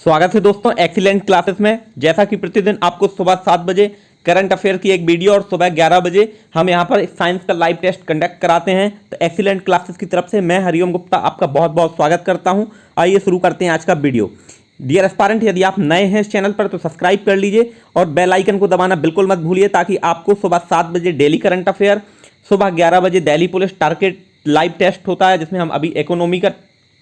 स्वागत है दोस्तों एक्सीलेंट क्लासेस में। जैसा कि प्रतिदिन आपको सुबह 7 बजे करंट अफेयर की एक वीडियो और सुबह 11 बजे हम यहां पर साइंस का लाइव टेस्ट कंडक्ट कराते हैं। तो एक्सीलेंट क्लासेस की तरफ से मैं हरिओम गुप्ता आपका बहुत बहुत स्वागत करता हूं। आइए शुरू करते हैं आज का वीडियो। डियर एस्पायरेंट, यदि आप नए हैं इस चैनल पर तो सब्सक्राइब कर लीजिए और बेल आइकन को दबाना बिल्कुल मत भूलिए, ताकि आपको सुबह 7 बजे डेली करंट अफेयर, सुबह 11 बजे Delhi police target live test होता है, जिसमें हम अभी इकोनॉमी का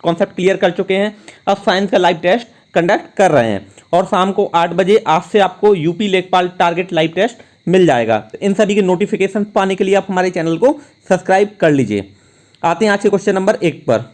कॉन्सेप्ट क्लियर कर चुके हैं। अब साइंस का लाइव टेस्ट कंडक्ट कर रहे हैं और शाम को 8 बजे आज से आपको यूपी लेखपाल टारगेट लाइव टेस्ट मिल जाएगा। तो इन सभी के नोटिफिकेशन पाने के लिए आप हमारे चैनल को सब्सक्राइब कर लीजिए। आते हैं आज के क्वेश्चन नंबर 1 पर।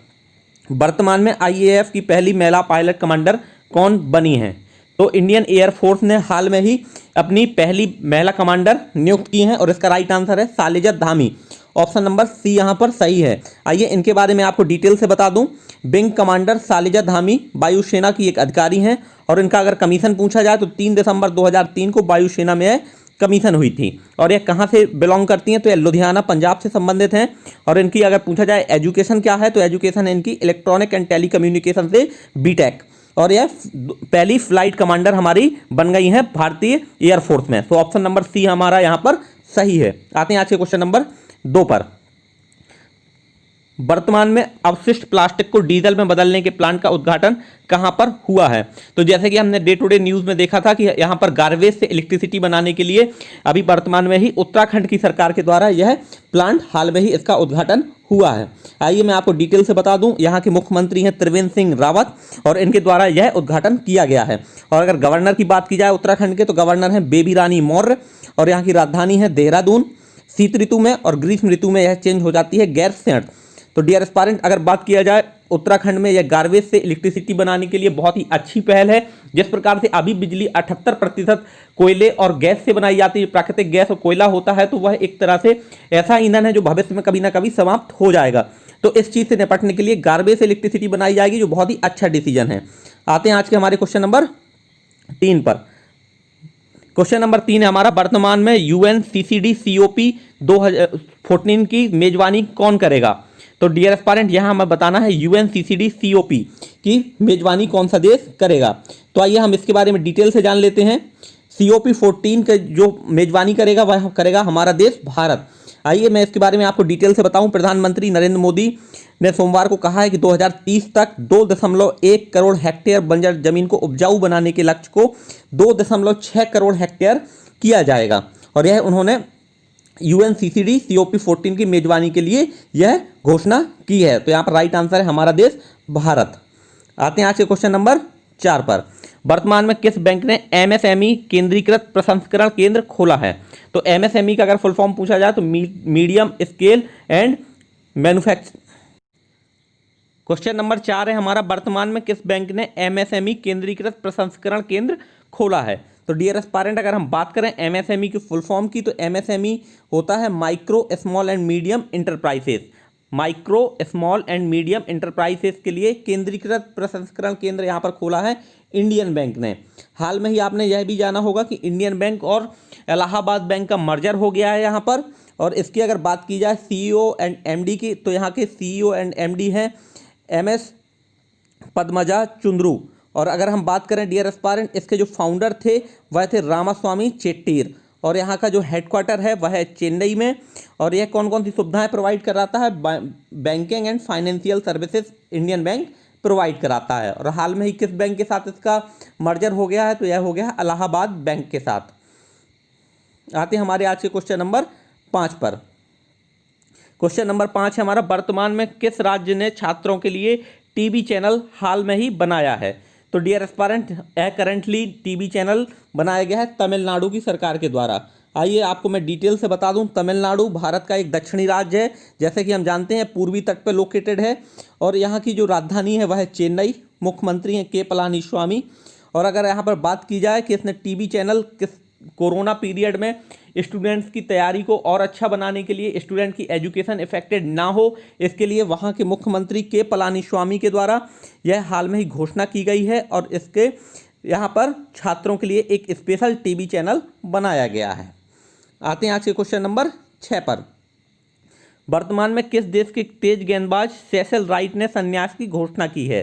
वर्तमान में आईएएफ की पहली महिला पायलट कमांडर कौन बनी है? तो इंडियन एयरफोर्स ने हाल में ही अपनी पहली महिला कमांडर नियुक्त की है और इसका राइट आंसर है सालिजा धामी। ऑप्शन नंबर सी यहां पर सही है। आइए इनके बारे में आपको डिटेल से बता दूं। विंग कमांडर सालिजा धामी वायुसेना की एक अधिकारी हैं और इनका अगर कमीशन पूछा जाए तो 3 दिसंबर 2003 को वायुसेना में कमीशन हुई थी। और ये कहां से बिलोंग करती हैं? तो ये लुधियाना पंजाब से संबंधित हैं। और इनकी अगर पूछा जाए एजुकेशन क्या है, तो एजुकेशन है इनकी इलेक्ट्रॉनिक एंड टेलीकम्युनिकेशन से बीटेक। और यह पहली फ्लाइट कमांडर हमारी बन गई हैं भारतीय एयरफोर्स में। तो ऑप्शन नंबर सी हमारा यहां पर सही है। आते हैं आज के क्वेश्चन नंबर 2 पर। वर्तमान में अवशिष्ट प्लास्टिक को डीजल में बदलने के प्लांट का उद्घाटन कहां पर हुआ है? तो जैसे कि हमने डे टू डे न्यूज में देखा था कि यहां पर गार्बेज से इलेक्ट्रिसिटी बनाने के लिए अभी वर्तमान में ही उत्तराखंड की सरकार के द्वारा यह प्लांट हाल में ही इसका उद्घाटन हुआ है। आइए मैं आपको डिटेल से बता दूं। यहाँ के मुख्यमंत्री हैं त्रिवेंद्र सिंह रावत और इनके द्वारा यह उद्घाटन किया गया है। और अगर गवर्नर की बात की जाए उत्तराखंड के, तो गवर्नर हैं बेबी रानी मौर्य और यहाँ की राजधानी है देहरादून। शीत ऋतु में और ग्रीष्म ऋतु में यह चेंज हो जाती है गैरसैंण। तो डियर एस्पायरेंट, अगर बात किया जाए उत्तराखंड में यह गार्बेज से इलेक्ट्रिसिटी बनाने के लिए बहुत ही अच्छी पहल है। जिस प्रकार से अभी बिजली 78% कोयले और गैस से बनाई जाती है, प्राकृतिक गैस और कोयला होता है, तो वह एक तरह से ऐसा ईंधन है जो भविष्य में कभी ना कभी समाप्त हो जाएगा। तो इस चीज से निपटने के लिए गार्बेज से इलेक्ट्रिसिटी बनाई जाएगी, जो बहुत ही अच्छा डिसीजन है। आते हैं आज के हमारे क्वेश्चन नंबर 3 पर। क्वेश्चन नंबर 3 है हमारा, वर्तमान में यूएनसीसीडी COP 2014 की मेजबानी कौन करेगा? तो डियर एस्पायरेंट, यहां हमें बताना है यूएनसीसीडी COP की मेजबानी कौन सा देश करेगा। तो आइए हम इसके बारे में डिटेल से जान लेते हैं। COP 14 का जो मेजबानी करेगा वह करेगा हमारा देश भारत। आइए मैं इसके बारे में आपको डिटेल से बताऊं। प्रधानमंत्री नरेंद्र मोदी ने सोमवार को कहा है कि 2030 तक 2.1 करोड़ हेक्टेयर बंजर जमीन को उपजाऊ बनाने के लक्ष्य को 2.6 करोड़ हेक्टेयर किया जाएगा। और यह उन्होंने यूएनसीसीडी COP 14 की मेजबानी के लिए यह घोषणा की है। तो यहाँ पर राइट आंसर है हमारा देश भारत। आते हैं आज के क्वेश्चन नंबर 4 पर। वर्तमान में किस बैंक ने MSME केंद्रीकृत प्रसंस्करण केंद्र खोला है? तो MSME का अगर फुल फॉर्म पूछा जाए तो medium scale and manufacture. Question number 4 है हमारा, वर्तमान में किस बैंक ने MSME केंद्रीकृत प्रसंस्करण केंद्र खोला है? तो डियर एस्पायरेंट, अगर हम बात करें MSME की फुल फॉर्म की, तो MSME होता है micro small and medium enterprises. Micro small and medium enterprises के लिए केंद्रीकृत प्रसंस्करण केंद्र यहाँ पर खोला है इंडियन बैंक ने। हाल में ही आपने यह भी जाना होगा कि इंडियन बैंक और इलाहाबाद बैंक का मर्जर हो गया है यहाँ पर। और इसकी अगर बात की जाए CEO एंड MD की, तो यहाँ के CEO एंड MD हैं MS पद्मजा चुंद्रू। और अगर हम बात करें डियर एस्पायरेंट, इसके जो फाउंडर थे वह थे रामास्वामी चेट्टीर। और यहाँ का जो हेडक्वार्टर है वह है चेन्नई में। और यह कौन कौन सी सुविधाएं प्रोवाइड कराता है? Banking and financial services Indian bank provide कराता है। और हाल में ही किस बैंक के साथ इसका मर्जर हो गया है? तो यह हो गया इलाहाबाद बैंक के साथ। आते हैं हमारे आज के क्वेश्चन नंबर 5 पर। क्वेश्चन नंबर 5 है हमारा, वर्तमान में किस राज्य ने छात्रों के लिए टीवी चैनल हाल में ही बनाया है? तो dear aspirant, currently TV channel बनाया गया है तमिलनाडु की सरकार के द्वारा। आइए आपको मैं डिटेल से बता दूं। तमिलनाडु भारत का एक दक्षिणी राज्य है, जैसे कि हम जानते हैं पूर्वी तट पर लोकेटेड है। और यहाँ की जो राजधानी है वह है चेन्नई। मुख्यमंत्री हैं के पलानीस्वामी। और अगर यहाँ पर बात की जाए कि इसने टीवी चैनल किस कोरोना पीरियड में स्टूडेंट्स की तैयारी को और अच्छा बनाने के लिए, स्टूडेंट की एजुकेशन इफेक्टेड ना हो, इसके लिए वहाँ के मुख्यमंत्री के पलानीस्वामी के द्वारा यह हाल में ही घोषणा की गई है। और इसके यहाँ पर छात्रों के लिए एक स्पेशल टीवी चैनल बनाया गया है। आते हैं आज के क्वेश्चन नंबर 6 पर। वर्तमान में किस देश के तेज गेंदबाज सेसल राइट ने संन्यास की घोषणा की है?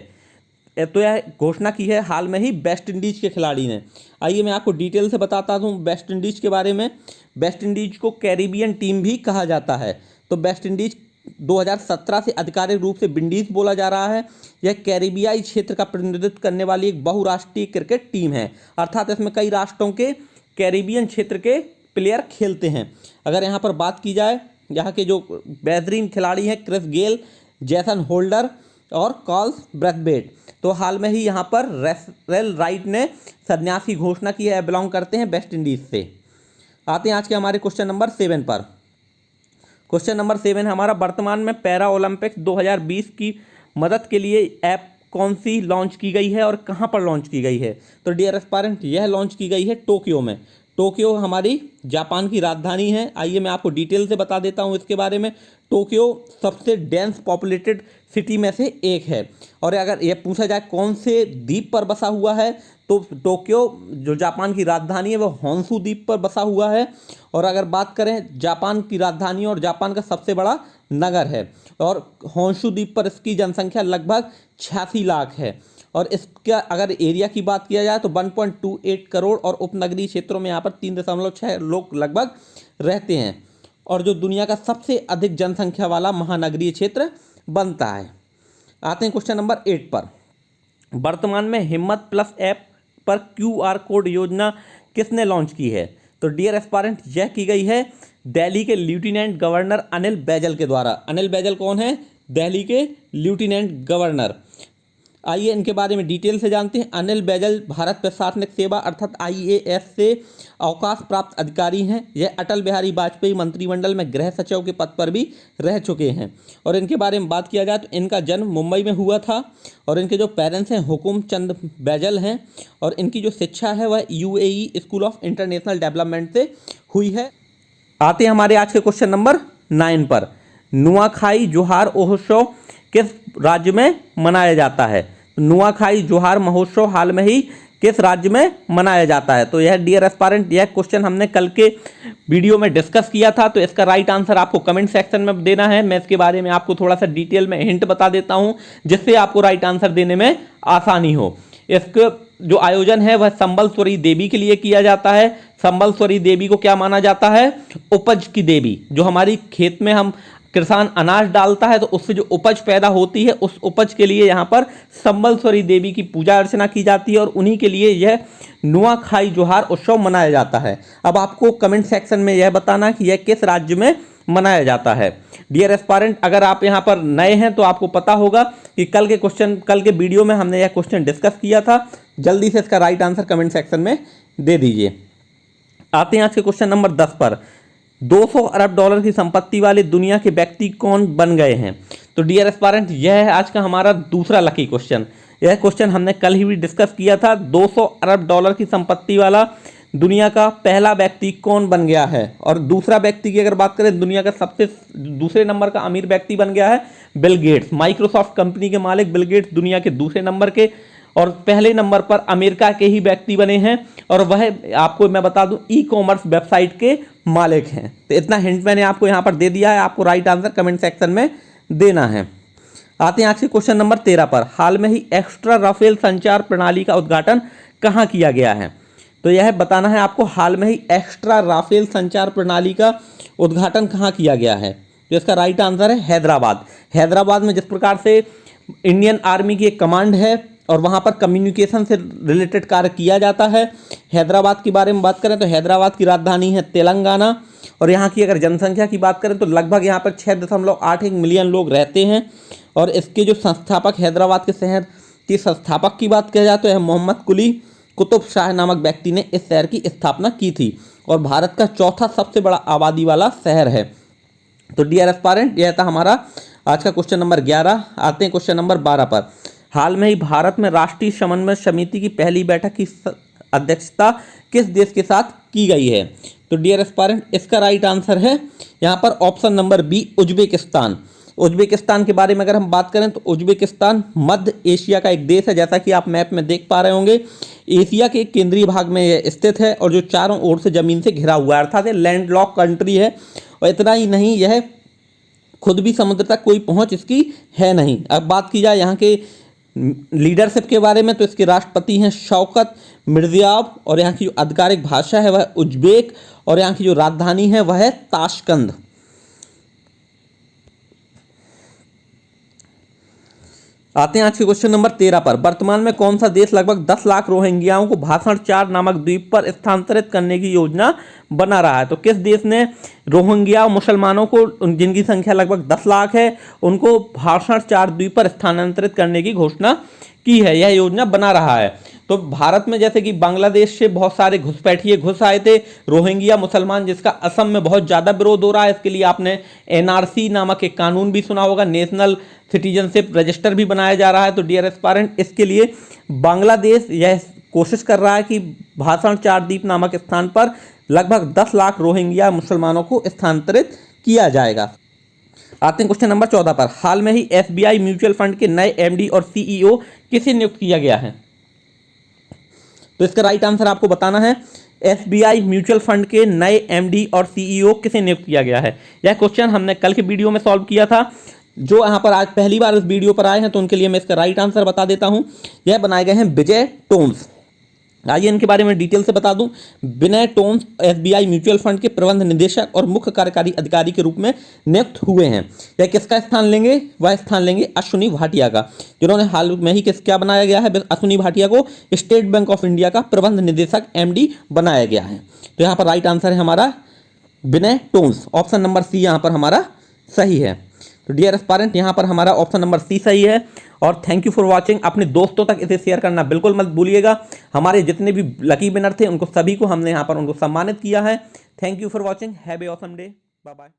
तो यह घोषणा की है हाल में ही वेस्ट इंडीज के खिलाड़ी ने। आइए मैं आपको डिटेल से बताता हूँ वेस्ट इंडीज के बारे में। वेस्ट इंडीज को कैरिबियन टीम भी कहा जाता है। तो वेस्ट इंडीज 2017 से आधिकारिक रूप से विंडीज बोला जा रहा है। यह कैरिबियाई क्षेत्र का प्रतिनिधित्व करने वाली एक बहुराष्ट्रीय क्रिकेट टीम है, अर्थात इसमें कई राष्ट्रों के कैरिबियन क्षेत्र के प्लेयर खेलते हैं। अगर यहाँ पर बात की जाए, यहाँ के जो बेहतरीन खिलाड़ी हैं क्रिस गेल, जैसन होल्डर और कार्ल ब्रैथवेट। तो हाल में ही यहाँ पर रेल राइट ने संन्यास की घोषणा की है, बिलोंग करते हैं वेस्ट इंडीज से। आते हैं आज के हमारे क्वेश्चन नंबर 7 पर। क्वेश्चन नंबर 7 हमारा, वर्तमान में पैरा ओलंपिक्स 2020 की मदद के लिए ऐप कौन सी लॉन्च की गई है और कहाँ पर लॉन्च की गई है? तो डियर एस्पायरेंट, यह लॉन्च की गई है टोक्यो में। टोक्यो हमारी जापान की राजधानी है। आइए मैं आपको डिटेल से बता देता हूँ इसके बारे में। टोक्यो सबसे डेंस पॉपुलेटेड सिटी में से एक है। और अगर यह पूछा जाए कौन से द्वीप पर बसा हुआ है, तो टोक्यो जो जापान की राजधानी है वह होन्शु द्वीप पर बसा हुआ है। और अगर बात करें जापान की राजधानी और जापान का सबसे बड़ा नगर है, और होन्शु द्वीप पर इसकी जनसंख्या लगभग 86 लाख है। और इसका अगर एरिया की बात किया जाए तो 1.28 करोड़ और उपनगरीय क्षेत्रों में यहाँ पर 3.6 लोग लगभग रहते हैं, और जो दुनिया का सबसे अधिक जनसंख्या वाला महानगरीय क्षेत्र बनता है। आते हैं क्वेश्चन नंबर 8 पर। वर्तमान में हिम्मत प्लस ऐप पर QR कोड योजना किसने लॉन्च की है? तो डियर एस्पायरेंट, यह की गई है दिल्ली के लेफ्टिनेंट गवर्नर अनिल बैजल के द्वारा। अनिल बैजल कौन है? दिल्ली के लेफ्टिनेंट गवर्नर। आइए इनके बारे में डिटेल से जानते हैं। अनिल बैजल भारत प्रशासनिक सेवा अर्थात IAS से अवकाश प्राप्त अधिकारी हैं। यह अटल बिहारी वाजपेयी मंत्रिमंडल में गृह सचिव के पद पर भी रह चुके हैं। और इनके बारे में बात किया जाए तो इनका जन्म मुंबई में हुआ था, और इनके जो पेरेंट्स हैं हुकुम चंद बैजल हैं, और इनकी जो शिक्षा है वह UAE school of international development से हुई है। आते हैं हमारे आज के क्वेश्चन नंबर 9 पर। नुआखाई जोहार महोत्सव किस राज्य में मनाया जाता है? नुआखाई जोहार महोत्सव हाल में ही किस राज्य में मनाया जाता है? तो यह डियर एस्पायरेंट, यह क्वेश्चन हमने कल के वीडियो में डिस्कस किया था। तो इसका राइट आंसर आपको कमेंट सेक्शन में देना है। मैं इसके बारे में आपको थोड़ा सा डिटेल में हिंट बता देता हूं, जिससे आपको राइट आंसर देने में आसानी हो। इसका जो आयोजन है वह संबलस्वरी देवी के लिए किया जाता है। संबलस्वरी देवी को क्या माना जाता है? उपज की देवी। जो हमारी खेत में हम किसान अनाज डालता है तो उससे जो उपज पैदा होती है, उस उपज के लिए यहाँ पर संबलस्वरी देवी की पूजा अर्चना की जाती है, और उन्हीं के लिए यह नुआखाई जोहार उत्सव मनाया जाता है। अब आपको कमेंट सेक्शन में यह बताना कि यह किस राज्य में मनाया जाता है। डियर एस्पायरेंट, अगर आप यहाँ पर नए हैं तो आपको पता होगा कि कल के वीडियो में हमने यह क्वेश्चन डिस्कस किया था। जल्दी से इसका राइट आंसर कमेंट सेक्शन में दे दीजिए। आते हैं आज के क्वेश्चन नंबर 10 पर। 200 अरब डॉलर की संपत्ति वाले दुनिया के व्यक्ति कौन बन गए हैं? तो डियर एस्पायरेंट, यह है आज का हमारा दूसरा लकी क्वेश्चन। यह क्वेश्चन हमने कल ही भी डिस्कस किया था। 200 अरब डॉलर की संपत्ति वाला दुनिया का पहला व्यक्ति कौन बन गया है? और दूसरा व्यक्ति की अगर बात करें, दुनिया का सबसे दूसरे नंबर का अमीर व्यक्ति बन गया है बिल गेट्स। माइक्रोसॉफ्ट कंपनी के मालिक बिल गेट्स दुनिया के दूसरे नंबर के, और पहले नंबर पर अमेरिका के ही व्यक्ति बने हैं, और वह आपको मैं बता दूं ई-कॉमर्स वेबसाइट के मालिक हैं। तो इतना हिंट मैंने आपको यहाँ पर दे दिया है। आपको राइट आंसर कमेंट सेक्शन में देना है। आते हैं आज के क्वेश्चन नंबर 13 पर। हाल में ही एक्स्ट्रा राफेल संचार प्रणाली का उद्घाटन कहाँ किया गया है? तो यह बताना है आपको, हाल में ही एक्स्ट्रा राफेल संचार प्रणाली का उद्घाटन कहाँ किया गया है। तो इसका राइट आंसर है हैदराबाद। हैदराबाद में जिस प्रकार से इंडियन आर्मी की एक कमांड है और वहाँ पर कम्युनिकेशन से रिलेटेड कार्य किया जाता है। हैदराबाद के बारे में बात करें तो हैदराबाद की राजधानी है तेलंगाना, और यहाँ की अगर जनसंख्या की बात करें तो लगभग यहाँ पर 6.81 मिलियन लोग रहते हैं। और इसके जो संस्थापक, हैदराबाद के शहर के संस्थापक की बात किया जाए तो यह मोहम्मद कुली कुतुब शाह नामक व्यक्ति ने इस शहर की स्थापना की थी, और भारत का चौथा सबसे बड़ा आबादी वाला शहर है। तो डियर एस्पायरेंट, यह था हमारा आज का क्वेश्चन नंबर 11। आते हैं क्वेश्चन नंबर 12 पर। हाल में ही भारत में राष्ट्रीय समन्वय समिति की पहली बैठक की अध्यक्षता किस देश के साथ की गई है? तो डियर एस्पायरेंट, इसका राइट आंसर है यहाँ पर option number B, Uzbekistan. Uzbekistan के बारे में अगर हम बात करें तो उज्बेकिस्तान मध्य एशिया का एक देश है, जैसा कि आप मैप में देख पा रहे होंगे। एशिया के केंद्रीय भाग में यह स्थित है, और जो चारों ओर से जमीन से घिरा हुआ है, अर्थात लैंडलॉक कंट्री है। और इतना ही नहीं, यह खुद भी समुद्र तक कोई पहुंच इसकी है नहीं। अब बात की जाए यहाँ के लीडरशिप के बारे में तो इसके राष्ट्रपति हैं शौकत मिर्जियोयेव, और यहाँ की जो आधिकारिक भाषा है वह उज्बेक, और यहाँ की जो राजधानी है वह है ताशकंद। आते हैं आज के क्वेश्चन नंबर 13 पर। वर्तमान में कौन सा देश लगभग 10 लाख रोहिंग्याओं को भाषण 4 नामक द्वीप पर स्थानांतरित करने की योजना बना रहा है? तो किस देश ने रोहिंग्या मुसलमानों को, जिनकी संख्या लगभग 10 लाख है, उनको भाषण 4 द्वीप पर स्थानांतरित करने की घोषणा की है, यह योजना बना रहा है? तो भारत में जैसे कि बांग्लादेश से बहुत सारे घुसपैठिए घुस आए थे रोहिंग्या मुसलमान, जिसका असम में बहुत ज़्यादा विरोध हो रहा है। इसके लिए आपने एनआरसी नामक एक कानून भी सुना होगा, नेशनल सिटीजनशिप रजिस्टर भी बनाया जा रहा है। तो डियर एस्पायरेंट, इसके लिए बांग्लादेश यह कोशिश कर रहा है कि भाषण 4 द्वीप नामक स्थान पर लगभग 10 लाख रोहिंग्या मुसलमानों को स्थानांतरित किया जाएगा। आते हैं क्वेश्चन नंबर 14 पर। हाल में ही एसबीआई म्यूचुअल फंड के नए एमडी और सीईओ किसे नियुक्त किया गया है? तो इसका राइट आंसर आपको बताना है। एसबीआई म्यूचुअल फंड के नए एमडी और सीईओ किसे नियुक्त किया गया है? यह क्वेश्चन हमने कल के वीडियो में सॉल्व किया था। जो यहाँ पर आज पहली बार इस वीडियो पर आए हैं तो उनके लिए मैं इसका राइट आंसर बता देता हूं। यह बनाए गए हैं विजय टोम्स। आइए इनके बारे में डिटेल से बता दूं। विनय टोम्स एसबीआई म्यूचुअल फंड के प्रबंध निदेशक और मुख्य कार्यकारी अधिकारी के रूप में नियुक्त हुए हैं। यह किसका स्थान लेंगे? वह स्थान लेंगे अश्विनी भाटिया का, जिन्होंने हाल में ही क्या बनाया गया है? अश्विनी भाटिया को स्टेट बैंक ऑफ इंडिया का प्रबंध निदेशक एमडी बनाया गया है। तो यहाँ पर राइट आंसर है हमारा विनय टोम्स। ऑप्शन नंबर सी यहाँ पर हमारा सही है। तो डियर एस्पायरेंट, यहाँ पर हमारा ऑप्शन नंबर सी सही है। और थैंक यू फॉर वाचिंग। अपने दोस्तों तक इसे शेयर करना बिल्कुल मत भूलिएगा। हमारे जितने भी लकी विनर थे उनको सभी को हमने यहाँ पर उनको सम्मानित किया है। Thank you for watching. Have a awesome day. Bye bye.